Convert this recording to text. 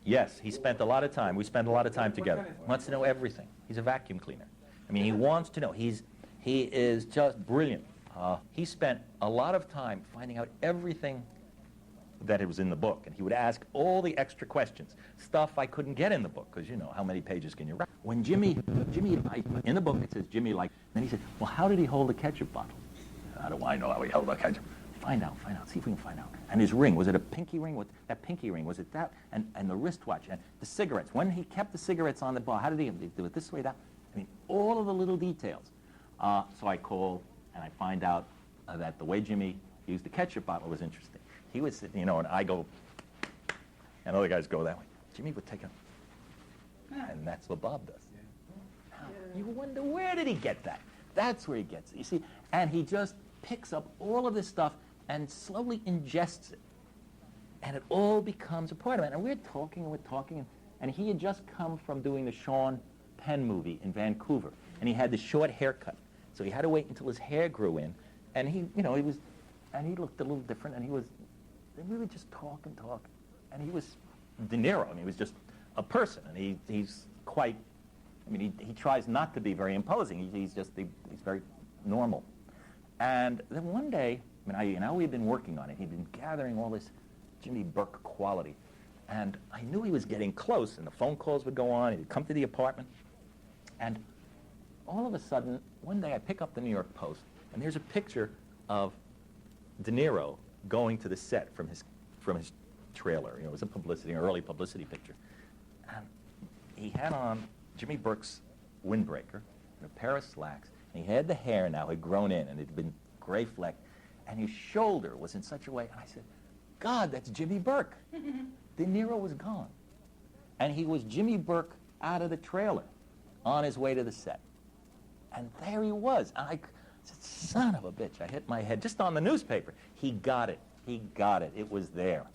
Yes, he spent a lot of time. We spent a lot of time together. Wants to know everything. He's a vacuum cleaner. I mean, he wants to know. He is just brilliant. He spent a lot of time finding out everything that it was in the book, and he would ask all the extra questions, stuff I couldn't get in the book, because you know, how many pages can you write? When Jimmy, in the book it says Jimmy like, then he said, well, how did he hold the ketchup bottle? How do I know how he held the ketchup? Find out, see if we can find out. And his ring, was it a pinky ring? That pinky ring, was it that? And the wristwatch, and the cigarettes. When he kept the cigarettes on the bar, how did he do it this way, that? I mean, all of the little details. So I call, and I find out that the way Jimmy used the ketchup bottle was interesting. He was sitting, you know, and I go, and other guys go that way. Jimmy would take a, and that's what Bob does. Now, you wonder, where did he get that? That's where he gets it, you see. And he just picks up all of this stuff and slowly ingests it. And it all becomes a part of it. And we're talking, and he had just come from doing the Sean Penn movie in Vancouver. And he had the short haircut. So he had to wait until his hair grew in. And he, you know, he looked a little different, and we would just talk. And he was De Niro. I mean, he was just a person, and he's quite, I mean, he tries not to be very imposing. He's very normal. And then one day, I mean, we'd been working on it. He'd been gathering all this Jimmy Burke quality. And I knew he was getting close, and the phone calls would go on. He'd come to the apartment. And all of a sudden, one day I pick up the New York Post, and there's a picture of De Niro going to the set from his trailer. You know, it was an early publicity picture. And he had on Jimmy Burke's windbreaker and a pair of slacks, and he had the hair now had grown in, and it had been gray flecked, and his shoulder was in such a way, and I said, God, that's Jimmy Burke. De Niro was gone. And he was Jimmy Burke out of the trailer on his way to the set. And there he was. And I said, son of a bitch, I hit my head just on the newspaper. He got it. It was there.